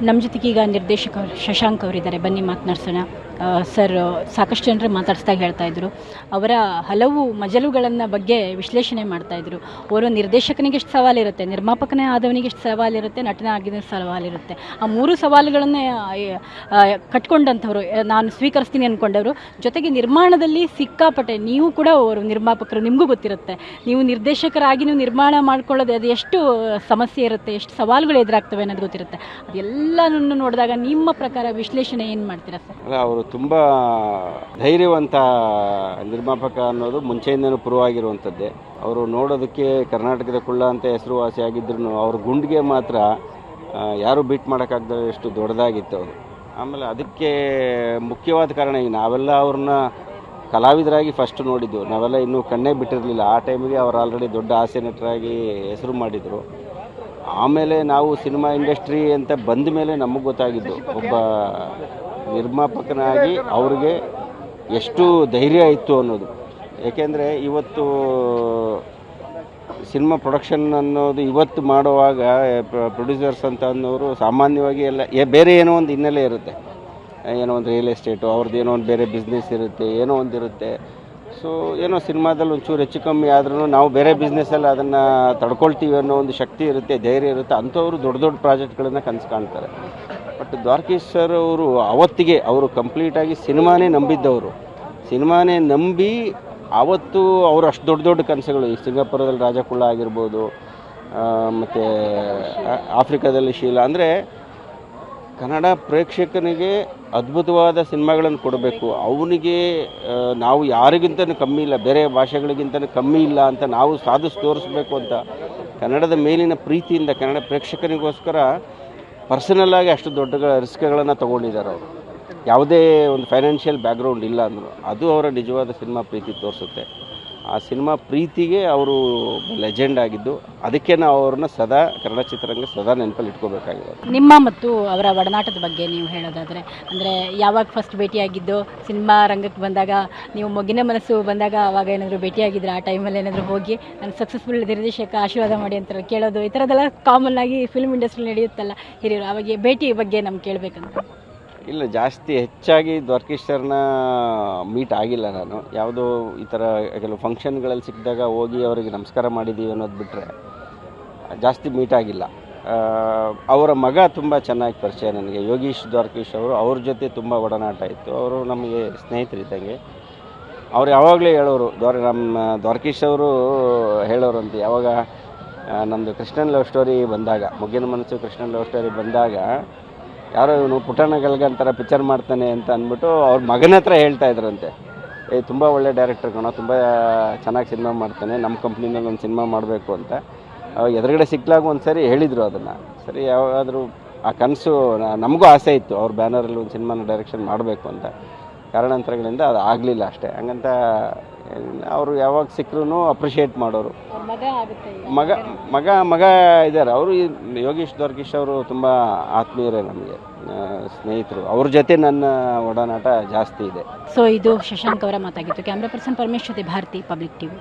ನಮ್ಮ ಜೊತೆಗೆ ಈಗ ನಿರ್ದೇಶಕ ಶಶಾಂಕ್ ಅವರಿದ್ದಾರೆ, ಬನ್ನಿ ಮಾತನಾಡ್ಸೋಣ. ಸರ್, ಸಾಕಷ್ಟು ಜನರು ಮಾತಾಡಿಸ್ದಾಗ ಹೇಳ್ತಾ ಇದ್ರು ಅವರ ಹಲವು ಮಜಲುಗಳನ್ನು ಬಗ್ಗೆ ವಿಶ್ಲೇಷಣೆ ಮಾಡ್ತಾಯಿದ್ರು. ಅವರು ನಿರ್ದೇಶಕನಿಗೆ ಎಷ್ಟು ಸವಾಲಿರುತ್ತೆ, ನಿರ್ಮಾಪಕನೇ ಆದವನಿಗೆ ಎಷ್ಟು ಸವಾಲಿರುತ್ತೆ, ನಟನೆ ಆಗಿದ ಸವಾಲಿರುತ್ತೆ. ಆ ಮೂರು ಸವಾಲುಗಳನ್ನೇ ಕಟ್ಕೊಂಡಂಥವ್ರು, ನಾನು ಸ್ವೀಕರಿಸ್ತೀನಿ ಅಂದ್ಕೊಂಡವರು. ಜೊತೆಗೆ ನಿರ್ಮಾಣದಲ್ಲಿ ಸಿಕ್ಕಾಪಟ್ಟೆ, ನೀವು ಕೂಡ ಅವರು ನಿರ್ಮಾಪಕರು, ನಿಮಗೂ ಗೊತ್ತಿರುತ್ತೆ. ನೀವು ನಿರ್ದೇಶಕರಾಗಿ ನೀವು ನಿರ್ಮಾಣ ಮಾಡ್ಕೊಳ್ಳೋದು ಅದು ಎಷ್ಟು ಸಮಸ್ಯೆ ಇರುತ್ತೆ, ಎಷ್ಟು ಸವಾಲುಗಳು ಎದುರಾಗ್ತವೆ ಅನ್ನೋದು ಗೊತ್ತಿರುತ್ತೆ. ಅದೆಲ್ಲನೂ ನೋಡಿದಾಗ ನಿಮ್ಮ ಪ್ರಕಾರ ವಿಶ್ಲೇಷಣೆ ಏನು ಮಾಡ್ತೀರಾ ಸರ್? ಅವರು ತುಂಬ ಧೈರ್ಯವಂತ ನಿರ್ಮಾಪಕ ಅನ್ನೋದು ಮುಂಚೆಯಿಂದನೂ ಪ್ರೂವ್ ಆಗಿರುವಂಥದ್ದೇ. ಅವರು ನೋಡೋದಕ್ಕೆ ಕರ್ನಾಟಕದ ಕುಳ್ಳ ಅಂತ ಹೆಸರುವಾಸಿಯಾಗಿದ್ರು ಅವ್ರ ಗುಂಡಿಗೆ ಮಾತ್ರ ಯಾರೂ ಬೀಟ್ ಮಾಡೋಕ್ಕಾಗದ ಎಷ್ಟು ದೊಡ್ಡದಾಗಿತ್ತು ಅವರು. ಆಮೇಲೆ ಅದಕ್ಕೆ ಮುಖ್ಯವಾದ ಕಾರಣ ಈಗ ನಾವೆಲ್ಲ ಅವ್ರನ್ನ ಕಲಾವಿದರಾಗಿ ಫಸ್ಟ್ ನೋಡಿದ್ದು, ನಾವೆಲ್ಲ ಇನ್ನೂ ಕಣ್ಣೇ ಬಿಟ್ಟಿರಲಿಲ್ಲ. ಆ ಟೈಮಿಗೆ ಅವರು ಆಲ್ರೆಡಿ ದೊಡ್ಡ ಹಾಸ್ಯ ನಟರಾಗಿ ಹೆಸರು ಮಾಡಿದರು. ಆಮೇಲೆ ನಾವು ಸಿನಿಮಾ ಇಂಡಸ್ಟ್ರಿ ಅಂತ ಬಂದ ಮೇಲೆ ನಮಗೆ ಗೊತ್ತಾಗಿದ್ದು ಒಬ್ಬ ನಿರ್ಮಾಪಕನಾಗಿ ಅವ್ರಿಗೆ ಎಷ್ಟು ಧೈರ್ಯ ಇತ್ತು ಅನ್ನೋದು. ಏಕೆಂದರೆ ಇವತ್ತು ಸಿನಿಮಾ ಪ್ರೊಡಕ್ಷನ್ ಅನ್ನೋದು ಇವತ್ತು ಮಾಡುವಾಗ ಪ್ರೊಡ್ಯೂಸರ್ಸ್ ಅಂತ ಅನ್ನೋರು ಸಾಮಾನ್ಯವಾಗಿ ಎಲ್ಲ ಬೇರೆ ಏನೋ ಒಂದು ಹಿನ್ನೆಲೆ ಇರುತ್ತೆ, ಏನೋ ಒಂದು ರಿಯಲ್ ಎಸ್ಟೇಟು, ಅವ್ರದ್ದು ಏನೋ ಒಂದು ಬೇರೆ ಬಿಸ್ನೆಸ್ ಇರುತ್ತೆ, ಏನೋ ಒಂದು ಇರುತ್ತೆ. ಸೊ ಏನೋ ಸಿನಿಮಾದಲ್ಲಿ ಒಂಚೂರು ಹೆಚ್ಚು ಕಮ್ಮಿ ಆದ್ರೂ ನಾವು ಬೇರೆ ಬಿಸ್ನೆಸ್ಸಲ್ಲಿ ಅದನ್ನು ತಡ್ಕೊಳ್ತೀವಿ ಅನ್ನೋ ಒಂದು ಶಕ್ತಿ ಇರುತ್ತೆ, ಧೈರ್ಯ ಇರುತ್ತೆ. ಅಂಥವರು ದೊಡ್ಡ ದೊಡ್ಡ ಪ್ರಾಜೆಕ್ಟ್ಗಳನ್ನು ಕನಸು ಕಾಣ್ತಾರೆ. ಬಟ್ ದ್ವಾರಕೀಶ್ ಸರ್ ಅವರು ಅವತ್ತಿಗೆ ಅವರು ಕಂಪ್ಲೀಟಾಗಿ ಸಿನಿಮಾನೇ ನಂಬಿದ್ದವರು. ಸಿನಿಮಾನೇ ನಂಬಿ ಆವತ್ತು ಅವರು ಅಷ್ಟು ದೊಡ್ಡ ದೊಡ್ಡ ಕನಸುಗಳು, ಈ ಸಿಂಗಾಪುರದಲ್ಲಿ ರಾಜಕುಳ್ಳ ಆಗಿರ್ಬೋದು, ಮತ್ತು ಆಫ್ರಿಕಾದಲ್ಲಿ ಶೀಲಾ, ಅಂದರೆ ಕನ್ನಡ ಪ್ರೇಕ್ಷಕನಿಗೆ ಅದ್ಭುತವಾದ ಸಿನಿಮಾಗಳನ್ನು ಕೊಡಬೇಕು. ಅವನಿಗೆ ನಾವು ಯಾರಿಗಿಂತನೂ ಕಮ್ಮಿ ಇಲ್ಲ, ಬೇರೆ ಭಾಷೆಗಳಿಗಿಂತನೂ ಕಮ್ಮಿ ಇಲ್ಲ ಅಂತ ನಾವು ಸಾಧಿಸಿ ತೋರಿಸ್ಬೇಕು ಅಂತ ಕನ್ನಡದ ಮೇಲಿನ ಪ್ರೀತಿಯಿಂದ ಕನ್ನಡ ಪ್ರೇಕ್ಷಕನಿಗೋಸ್ಕರ ಪರ್ಸನಲ್ಲಾಗಿ ಅಷ್ಟು ದೊಡ್ಡ ರಿಸ್ಕ್ಗಳನ್ನು ತೊಗೊಂಡಿದ್ದಾರೆ ಅವರು. ಯಾವುದೇ ಒಂದು ಫೈನಾನ್ಷಿಯಲ್ ಬ್ಯಾಕ್ಗ್ರೌಂಡ್ ಇಲ್ಲ ಅಂದರು. ಅದು ಅವರ ನಿಜವಾದ ಸಿನಿಮಾ ಪ್ರೀತಿ ತೋರಿಸುತ್ತೆ. ಆ ಸಿನಿಮಾ ಪ್ರೀತಿಗೆ ಅವರು ಲೆಜೆಂಡ್ ಆಗಿದ್ದು, ಅದಕ್ಕೆ ನಾವು ಅವ್ರನ್ನ ಸದಾ ಕನ್ನಡ ಚಿತ್ರರಂಗ ಸದಾ ನೆನಪಲ್ಲಿ ಇಟ್ಕೋಬೇಕಾಗಿದೆ. ನಿಮ್ಮ ಮತ್ತು ಅವರ ಒಡನಾಟದ ಬಗ್ಗೆ ನೀವು ಹೇಳೋದಾದರೆ, ಅಂದರೆ ಯಾವಾಗ ಫಸ್ಟ್ ಭೇಟಿಯಾಗಿದ್ದು, ಸಿನಿಮಾ ರಂಗಕ್ಕೆ ಬಂದಾಗ, ನೀವು ಮೊಗ್ಗಿನ ಮನಸ್ಸು ಬಂದಾಗ ಅವಾಗ ಏನಾದರೂ ಭೇಟಿಯಾಗಿದ್ರೆ, ಆ ಟೈಮಲ್ಲಿ ಏನಾದರೂ ಹೋಗಿ ನಾನು ಸಕ್ಸಸ್ಫುಲ್ ನಿರ್ದೇಶಕ ಆಶೀರ್ವಾದ ಮಾಡಿ ಅಂತ ಕೇಳೋದು, ಈ ಥರದ್ದೆಲ್ಲ ಕಾಮನ್ ಆಗಿ ಫಿಲ್ಮ್ ಇಂಡಸ್ಟ್ರಿ ನಡೆಯುತ್ತಲ್ಲ ಹಿರಿಯರು, ಅವಾಗ ಭೇಟಿ ಬಗ್ಗೆ ನಮ್ಗೆ ಕೇಳಬೇಕಂತ. ಇಲ್ಲ, ಜಾಸ್ತಿ ಹೆಚ್ಚಾಗಿ ದ್ವಾರಕೀಶ್ ಸರ್ನ ಮೀಟ್ ಆಗಿಲ್ಲ ನಾನು. ಯಾವುದೋ ಈ ಥರ ಕೆಲವು ಫಂಕ್ಷನ್ಗಳಲ್ಲಿ ಸಿಕ್ಕಿದಾಗ ಹೋಗಿ ಅವರಿಗೆ ನಮಸ್ಕಾರ ಮಾಡಿದ್ದೀವಿ ಅನ್ನೋದು ಬಿಟ್ಟರೆ ಜಾಸ್ತಿ ಮೀಟ್ ಆಗಿಲ್ಲ. ಅವರ ಮಗ ತುಂಬ ಚೆನ್ನಾಗಿ ಪರಿಚಯ ನನಗೆ, ಯೋಗೀಶ್ ದ್ವಾರಕೀಶ್ ಅವರು. ಅವ್ರ ಜೊತೆ ತುಂಬ ಒಡನಾಟ ಇತ್ತು. ಅವರು ನಮಗೆ ಸ್ನೇಹಿತರಿದ್ದಂಗೆ. ಅವ್ರು ಯಾವಾಗಲೇ ಹೇಳೋರು, ನಮ್ಮ ದ್ವಾರಕೀಶ್ ಅವರು ಹೇಳೋರು ಅಂತ, ಯಾವಾಗ ನಮ್ಮದು ಕೃಷ್ಣನ್ ಲವ್ ಸ್ಟೋರಿ ಬಂದಾಗ, ಮೊಗ್ಗಿನ ಮನಸ್ಸು ಕೃಷ್ಣನ್ ಲವ್ ಸ್ಟೋರಿ ಬಂದಾಗ, ಯಾರೋ ಇವನು ಪುಟ್ಟಣ್ಣ ಗಲ್ಗಂತರ ಪಿಕ್ಚರ್ ಮಾಡ್ತಾನೆ ಅಂತ ಅಂದ್ಬಿಟ್ಟು ಅವ್ರ ಮಗನ ಹತ್ರ ಹೇಳ್ತಾ ಇದ್ರಂತೆ, ತುಂಬ ಒಳ್ಳೆ ಡೈರೆಕ್ಟರ್ ಕಣೋ, ತುಂಬ ಚೆನ್ನಾಗಿ ಸಿನಿಮಾ ಮಾಡ್ತಾನೆ, ನಮ್ಮ ಕಂಪ್ನಿನಲ್ಲಿ ಒಂದು ಸಿನಿಮಾ ಮಾಡಬೇಕು ಅಂತ. ಎದುರುಗಡೆ ಸಿಕ್ಲಾಗ ಒಂದು ಸರಿ ಹೇಳಿದರು ಅದನ್ನು. ಸರಿ, ಯಾವಾಗಾದರೂ ಆ ಕನಸು ನಮಗೂ ಆಸೆ ಇತ್ತು, ಅವ್ರ ಬ್ಯಾನರಲ್ಲಿ ಒಂದು ಸಿನಿಮಾನ ಡೈರೆಕ್ಷನ್ ಮಾಡಬೇಕು ಅಂತ. ಕಾರಣಾಂತರಗಳಿಂದ ಅದು ಆಗಲಿಲ್ಲ ಅಷ್ಟೇ. ಹಂಗಂತ ಅವರು ಯಾವಾಗ ಸಿಕ್ಕರೂ ಅಪ್ರಿಷಿಯೇಟ್ ಮಾಡೋರು. ಮಗ ಇದ್ದಾರೆ ಅವರು. ಯೋಗೀಶ್ ದ್ವಾರಕೀಶ್ ಅವರು ತುಂಬ ಆತ್ಮೀಯರೇ, ನಮಗೆ ಸ್ನೇಹಿತರು. ಅವ್ರ ಜೊತೆ ನನ್ನ ಒಡನಾಟ ಜಾಸ್ತಿ ಇದೆ. ಸೊ ಇದು ಶಶಾಂಕ್ ಅವರ ಮಾತಾಗಿತ್ತು. ಕ್ಯಾಮ್ರಾ ಪರ್ಸನ್ ಪರಮೇಶ್ ಜೊತೆ ಭಾರತಿ, ಪಬ್ಲಿಕ್ ಟಿವಿ.